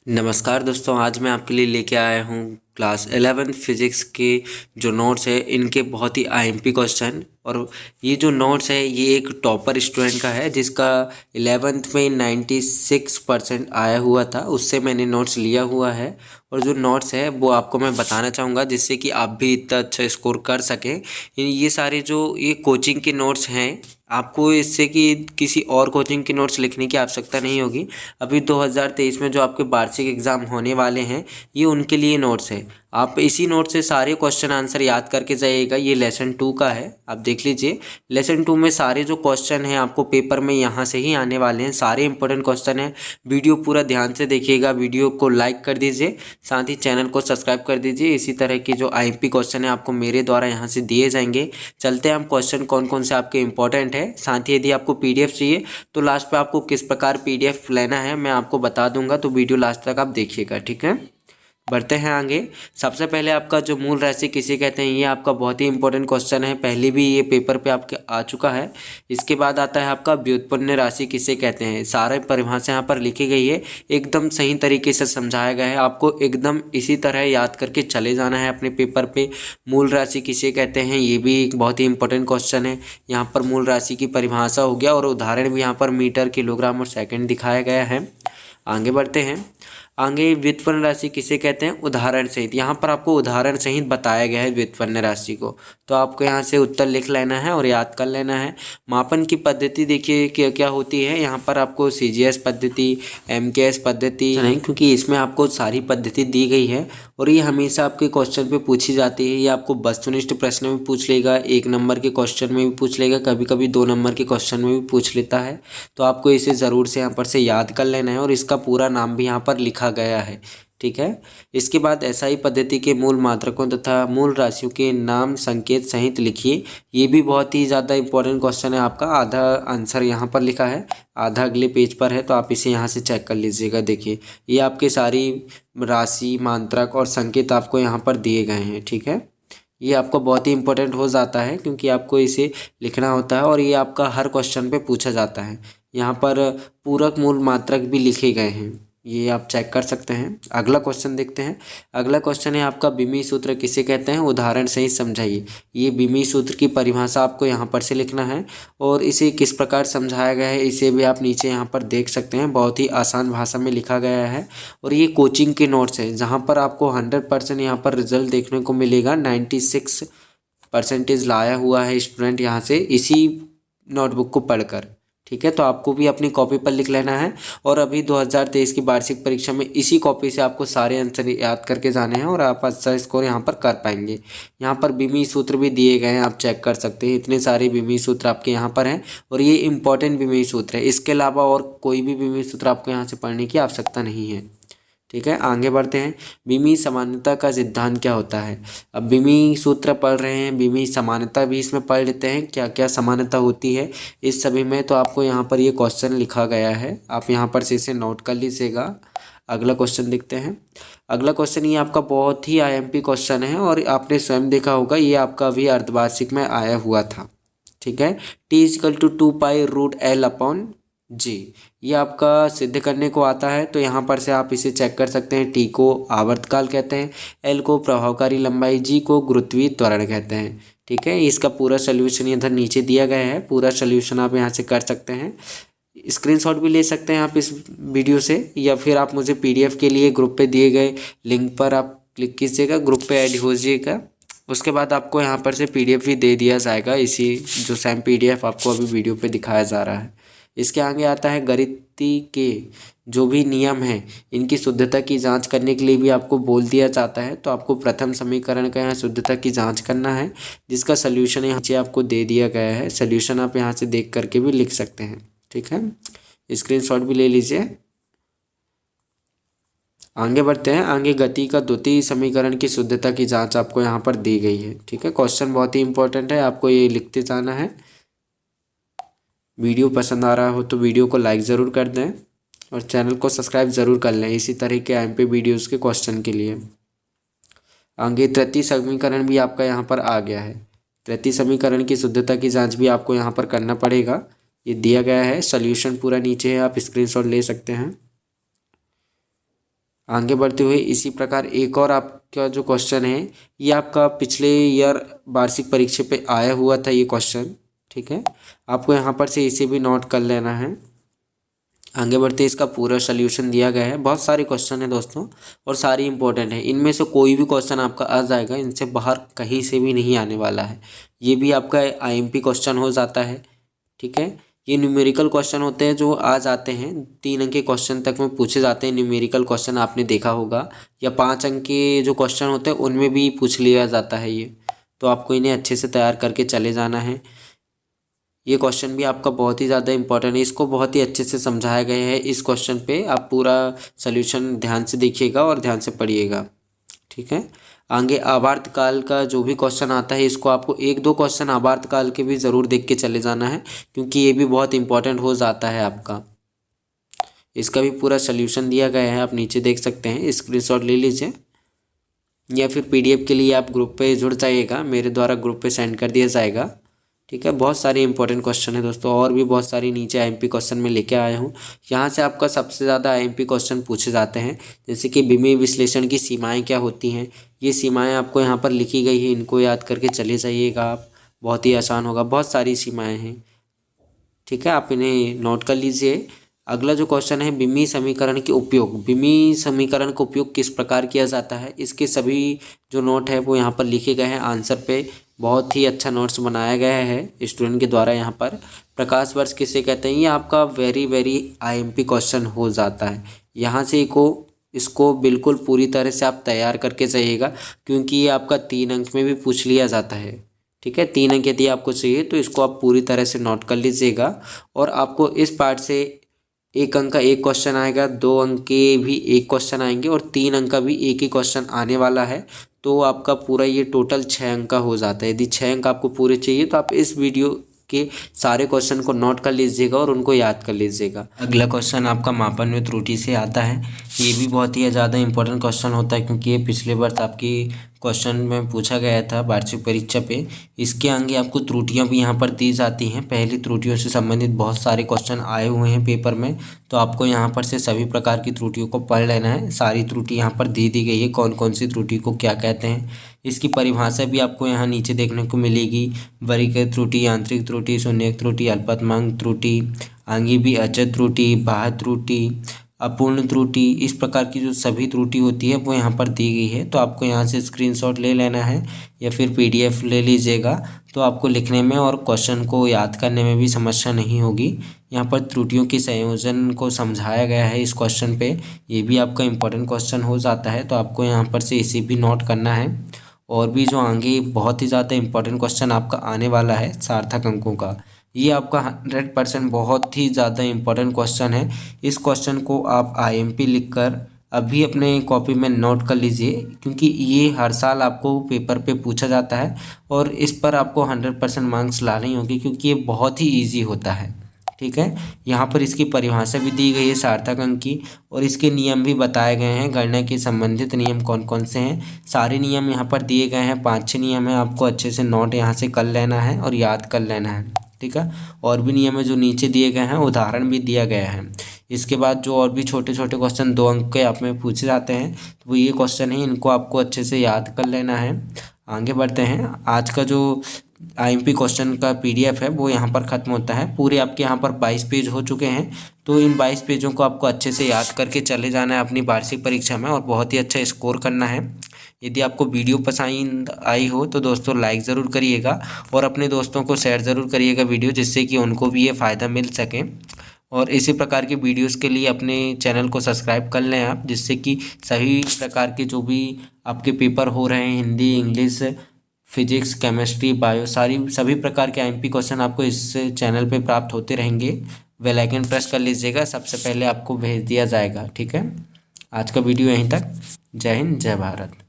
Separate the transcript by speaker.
Speaker 1: नमस्कार दोस्तों, आज मैं आपके लिए लेके आया हूँ क्लास 11th फिज़िक्स के जो नोट्स है इनके बहुत ही आईएमपी क्वेश्चन। और ये जो नोट्स है ये एक टॉपर स्टूडेंट का है जिसका 11th में 96% आया हुआ था, उससे मैंने नोट्स लिया हुआ है। और जो नोट्स है वो आपको मैं बताना चाहूँगा जिससे कि आप भी इतना अच्छा स्कोर कर सकें। ये सारे जो ये कोचिंग के नोट्स हैं, आपको इससे कि किसी और कोचिंग के नोट्स लिखने की आवश्यकता नहीं होगी। अभी 2023 में जो आपके वार्षिक एग्ज़ाम होने वाले हैं ये उनके लिए नोट्स है। आप इसी नोट से सारे क्वेश्चन आंसर याद करके जाइएगा। ये लेसन 2 का है, आप देख लीजिए। लेसन 2 में सारे जो क्वेश्चन हैं आपको पेपर में यहाँ से ही आने वाले हैं, सारे इंपॉर्टेंट क्वेश्चन हैं। वीडियो पूरा ध्यान से देखिएगा, वीडियो को लाइक कर दीजिए, साथ ही चैनल को सब्सक्राइब कर दीजिए। इसी तरह की जो आईएमपी क्वेश्चन है आपको मेरे द्वारा यहाँ से दिए जाएंगे। चलते हैं हम क्वेश्चन कौन कौन से आपके इंपॉर्टेंट है। साथ ही यदि आपको पीडीएफ चाहिए तो लास्ट पे आपको किस प्रकार पीडीएफ लेना है मैं आपको बता दूंगा, तो वीडियो लास्ट तक आप देखिएगा, ठीक है। बढ़ते हैं आगे। सबसे पहले आपका जो मूल राशि किसे कहते हैं, ये आपका बहुत ही इंपॉर्टेंट क्वेश्चन है, पहले भी ये पेपर पे आपके आ चुका है। इसके बाद आता है आपका व्युत्पन्न राशि किसे कहते हैं। सारे परिभाषा यहाँ पर लिखी गई है, एकदम सही तरीके से समझाया गया है। आपको एकदम इसी तरह याद करके चले जाना है अपने पेपर पे। मूल राशि किसे कहते हैं, ये भी एक बहुत ही इंपॉर्टेंट क्वेश्चन है। यहाँ पर मूल राशि की परिभाषा हो गया और उदाहरण भी यहाँ पर मीटर, किलोग्राम और सेकेंड दिखाया गया है। आगे बढ़ते हैं। आगे व्युत्पन्न राशि किसे कहते हैं, उदाहरण सहित। यहाँ पर आपको उदाहरण सहित बताया गया है व्युत्पन्न राशि को, तो आपको यहाँ से उत्तर लिख लेना है और याद कर लेना है। मापन की पद्धति देखिए क्या क्या होती है। यहाँ पर आपको सीजीएस पद्धति, एमकेएस पद्धति नहीं, क्योंकि इसमें आपको सारी पद्धति दी गई है और ये हमेशा आपके क्वेश्चन पे पूछी जाती है। ये आपको वस्तुनिष्ठ प्रश्न में पूछ लेगा, 1 नंबर के क्वेश्चन में भी पूछ लेगा, कभी कभी 2 नंबर के क्वेश्चन में भी पूछ लेता है। तो आपको इसे ज़रूर से यहाँ पर से याद कर लेना है और इसका पूरा नाम भी यहाँ पर लिखा गया है, ठीक है। इसके बाद एसआई पद्धति के मूल मात्रकों तथा मूल राशियों के नाम संकेत सहित लिखिए। ये भी बहुत ही ज़्यादा इंपॉर्टेंट क्वेश्चन है आपका। आधा आंसर यहाँ पर लिखा है, आधा अगले पेज पर है, तो आप इसे यहाँ से चेक कर लीजिएगा। देखिए ये आपके सारी राशि, मात्रक और संकेत आपको यहाँ पर दिए गए हैं, ठीक है। ये आपको बहुत ही इंपॉर्टेंट हो जाता है क्योंकि आपको इसे लिखना होता है और ये आपका हर क्वेश्चन पे पूछा जाता है। यहाँ पर पूरक मूल मात्रक भी लिखे गए हैं, ये आप चेक कर सकते हैं। अगला क्वेश्चन देखते हैं। अगला क्वेश्चन है आपका बिमी सूत्र किसे कहते हैं, उदाहरण सहित समझाइए। ये बिमी सूत्र की परिभाषा आपको यहाँ पर से लिखना है और इसे किस प्रकार समझाया गया है इसे भी आप नीचे यहाँ पर देख सकते हैं। बहुत ही आसान भाषा में लिखा गया है और ये कोचिंग के नोट्स हैं जहाँ पर आपको 100% यहाँ पर रिजल्ट देखने को मिलेगा। 96% लाया हुआ है स्टूडेंट यहाँ से इसी नोटबुक को पढ़कर, ठीक है। तो आपको भी अपनी कॉपी पर लिख लेना है और अभी 2023 की वार्षिक परीक्षा में इसी कॉपी से आपको सारे आंसर याद करके जाने हैं और आप अच्छा स्कोर यहाँ पर कर पाएंगे। यहाँ पर बिमी सूत्र भी दिए गए हैं, आप चेक कर सकते हैं। इतने सारे बिमी सूत्र आपके यहाँ पर हैं और ये इंपॉर्टेंट बिमी सूत्र है। इसके अलावा और कोई भी बिमी सूत्र आपको यहाँ से पढ़ने की आवश्यकता नहीं है, ठीक है। आगे बढ़ते हैं। बिमी समानता का सिद्धांत क्या होता है। अब बिमी सूत्र पढ़ रहे हैं, बिमी समानता भी इसमें पढ़ लेते हैं, क्या क्या समानता होती है इस सभी में। तो आपको यहाँ पर ये क्वेश्चन लिखा गया है, आप यहाँ पर से इसे नोट कर लीजिएगा। अगला क्वेश्चन देखते हैं। अगला क्वेश्चन ये आपका बहुत ही आईएमपी क्वेश्चन है और आपने स्वयं देखा होगा, ये आपका अभी अर्धवार्षिक में आया हुआ था, ठीक है। T=2π√L/G ये आपका सिद्ध करने को आता है। तो यहाँ पर से आप इसे चेक कर सकते हैं। टी को आवर्तकाल कहते हैं, एल को प्रभावकारी लंबाई, जी को गुरुत्वीय त्वरण कहते हैं, ठीक है। इसका पूरा सोल्यूशन इधर नीचे दिया गया है, पूरा सोल्यूशन आप यहाँ से कर सकते हैं। स्क्रीनशॉट भी ले सकते हैं आप इस वीडियो से, या फिर आप मुझे पीडीएफ के लिए ग्रुप पे दिए गए लिंक पर आप क्लिक कीजिएगा, ग्रुप पे ऐड होजिएगा। उसके बाद आपको यहाँ पर से पीडीएफ भी दे दिया जाएगा, इसी जो सेम पीडीएफ आपको अभी वीडियो पे दिखाया जा रहा है। इसके आगे आता है गणितीय के जो भी नियम हैं इनकी शुद्धता की जांच करने के लिए भी आपको बोल दिया जाता है। तो आपको प्रथम समीकरण का यहाँ शुद्धता की जांच करना है, जिसका सोल्यूशन यहाँ से आपको दे दिया गया है। सोल्यूशन आप यहाँ से देख करके भी लिख सकते हैं, ठीक है। स्क्रीनशॉट भी ले लीजिए। आगे बढ़ते हैं। आगे गति का द्वितीय समीकरण की शुद्धता की जांच आपको यहाँ पर दी गई है, ठीक है। क्वेश्चन बहुत ही इंपॉर्टेंट है, आपको ये लिखते जाना है। वीडियो पसंद आ रहा हो तो वीडियो को लाइक ज़रूर कर दें और चैनल को सब्सक्राइब ज़रूर कर लें इसी तरह के आईएमपी वीडियोज़ के क्वेश्चन के लिए। आगे तृतीय समीकरण भी आपका यहाँ पर आ गया है। तृतीय समीकरण की शुद्धता की जांच भी आपको यहाँ पर करना पड़ेगा, ये दिया गया है। सोल्यूशन पूरा नीचे है, आप स्क्रीनशॉट ले सकते हैं। आगे बढ़ते हुए इसी प्रकार एक और आपका जो क्वेश्चन है ये आपका पिछले ईयर वार्षिक परीक्षा पे आया हुआ था ये क्वेश्चन। ठीक है, आपको यहाँ पर से इसे भी नोट कर लेना है। आगे बढ़ते इसका पूरा सल्यूशन दिया गया है। बहुत सारे क्वेश्चन है दोस्तों और सारी इंपॉर्टेंट है। इनमें से कोई भी क्वेश्चन आपका आ जाएगा, इनसे बाहर कहीं से भी नहीं आने वाला है। ये भी आपका आईएमपी क्वेश्चन हो जाता है। ठीक है, ये न्यूमेरिकल क्वेश्चन होते हैं जो आ जाते हैं 3 अंक के क्वेश्चन तक में पूछे जाते हैं। न्यूमेरिकल क्वेश्चन आपने देखा होगा, या 5 अंक के जो क्वेश्चन होते हैं उनमें भी पूछ लिया जाता है ये। तो आपको इन्हें अच्छे से तैयार करके चले जाना है। ये क्वेश्चन भी आपका बहुत ही ज़्यादा इंपॉर्टेंट है, इसको बहुत ही अच्छे से समझाया गया है। इस क्वेश्चन पे आप पूरा सॉल्यूशन ध्यान से देखिएगा और ध्यान से पढ़िएगा। ठीक है, आगे आवर्त काल का जो भी क्वेश्चन आता है इसको आपको 1-2 क्वेश्चन आवर्त काल के भी ज़रूर देख के चले जाना है, क्योंकि ये भी बहुत इंपॉर्टेंट हो जाता है आपका। इसका भी पूरा सॉल्यूशन दिया गया है, आप नीचे देख सकते हैं, स्क्रीनशॉट ले लीजिए या फिर पीडीएफ के लिए आप ग्रुप पे जुड़ जाइएगा, मेरे द्वारा ग्रुप पे सेंड कर दिया जाएगा। ठीक है, बहुत सारे इंपॉर्टेंट क्वेश्चन है दोस्तों, और भी बहुत सारी नीचे आईएमपी क्वेश्चन में लेके आया हूँ। यहाँ से आपका सबसे ज़्यादा आईएमपी क्वेश्चन पूछे जाते हैं, जैसे कि विमीय विश्लेषण की सीमाएं क्या होती हैं। ये सीमाएं आपको यहाँ पर लिखी गई है, इनको याद करके चले जाइएगा आप, बहुत ही आसान होगा। बहुत सारी सीमाएँ हैं। ठीक है, आप इन्हें नोट कर लीजिए। अगला जो क्वेश्चन है विमीय समीकरण के उपयोग। विमीय समीकरण का उपयोग किस प्रकार किया जाता है, इसके सभी जो नोट है वो यहाँ पर लिखे गए हैं। आंसर पे बहुत ही अच्छा नोट्स बनाया गया है स्टूडेंट के द्वारा। यहाँ पर प्रकाश वर्ष किसे कहते हैं, ये आपका वेरी आईएमपी क्वेश्चन हो जाता है। यहाँ से इसको बिल्कुल पूरी तरह से आप तैयार करके जाइएगा, क्योंकि ये आपका 3 अंक में भी पूछ लिया जाता है। ठीक है, 3 अंक यदि आपको चाहिए तो इसको आप पूरी तरह से नोट कर लीजिएगा। और आपको इस पार्ट से 1 अंक का एक क्वेश्चन आएगा, 2 अंक के भी एक क्वेश्चन आएंगे और 3 अंक का भी एक ही क्वेश्चन आने वाला है। तो आपका पूरा ये टोटल 6 अंक का हो जाता है। यदि 6 अंक आपको पूरे चाहिए तो आप इस वीडियो के सारे क्वेश्चन को नोट कर लीजिएगा और उनको याद कर लीजिएगा। अगला क्वेश्चन आपका मापन में त्रुटि से आता है। ये भी बहुत ही ज़्यादा इंपॉर्टेंट क्वेश्चन होता है, क्योंकि ये पिछले वर्ष आपकी क्वेश्चन में पूछा गया था वार्षिक परीक्षा पे। इसके आगे आपको त्रुटियां भी यहाँ पर दी जाती हैं। पहली त्रुटियों से संबंधित बहुत सारे क्वेश्चन आए हुए हैं पेपर में, तो आपको यहाँ पर से सभी प्रकार की त्रुटियों को पढ़ लेना है। सारी त्रुटि यहाँ पर दी गई है, कौन कौन सी त्रुटि को क्या कहते हैं। इसकी परिभाषा भी आपको यहाँ नीचे देखने को मिलेगी। वर्गीकृत त्रुटि, आंतरिक त्रुटि, शून्यक त्रुटि, अल्पतमांक त्रुटि, आंगी भी अचर त्रुटि, बाह्य त्रुटि, अपूर्ण त्रुटि, इस प्रकार की जो सभी त्रुटि होती है वो यहाँ पर दी गई है। तो आपको यहाँ से स्क्रीनशॉट ले लेना है या फिर पीडीएफ ले लीजिएगा, तो आपको लिखने में और क्वेश्चन को याद करने में भी समस्या नहीं होगी। यहाँ पर त्रुटियों के संयोजन को समझाया गया है इस क्वेश्चन पे। ये भी आपका इंपॉर्टेंट क्वेश्चन हो जाता है, तो आपको यहाँ पर से इसे भी नोट करना है। और भी जो आगे बहुत ही ज़्यादा इंपॉर्टेंट क्वेश्चन आपका आने वाला है सार्थक अंकों का, ये आपका 100% बहुत ही ज़्यादा इंपॉर्टेंट क्वेश्चन है। इस क्वेश्चन को आप आईएमपी लिखकर अभी अपने कॉपी में नोट कर लीजिए, क्योंकि ये हर साल आपको पेपर पे पूछा जाता है और इस पर आपको 100% मार्क्स लाने ही होंगे, क्योंकि ये बहुत ही ईजी होता है। ठीक है, यहाँ पर इसकी परिभाषा भी दी गई है सार्थक अंक की, और इसके नियम भी बताए गए हैं। गणना के संबंधित नियम कौन कौन से हैं, सारे नियम यहाँ पर दिए गए हैं। 5-6 नियम है, आपको अच्छे से नोट यहाँ से कर लेना है और याद कर लेना है। ठीक है, और भी नियम है जो नीचे दिए गए हैं, उदाहरण भी दिया गया है। इसके बाद जो और भी छोटे छोटे क्वेश्चन 2 अंक के आप में पूछे जाते हैं, तो वो ये क्वेश्चन है, इनको आपको अच्छे से याद कर लेना है। आगे बढ़ते हैं। आज का जो आईएमपी क्वेश्चन का पीडीएफ है वो यहाँ पर ख़त्म होता है। पूरे आपके यहाँ पर 22 पेज हो चुके हैं, तो इन 22 पेजों को आपको अच्छे से याद करके चले जाना है अपनी वार्षिक परीक्षा में और बहुत ही अच्छा स्कोर करना है। यदि आपको वीडियो पसंद आई हो तो दोस्तों लाइक ज़रूर करिएगा और अपने दोस्तों को शेयर ज़रूर करिएगा वीडियो, जिससे कि उनको भी ये फ़ायदा मिल सके। और इसी प्रकार की वीडियोस के लिए अपने चैनल को सब्सक्राइब कर लें आप, जिससे कि सभी प्रकार के जो भी आपके पेपर हो रहे हैं, Hindi, English, physics, chemistry, bio, सभी प्रकार के आईएमपी क्वेश्चन आपको इस चैनल पे प्राप्त होते रहेंगे। बेल आइकन प्रेस कर लीजिएगा, सबसे पहले आपको भेज दिया जाएगा। ठीक है, आज का वीडियो यहीं तक। जय हिंद, जय भारत।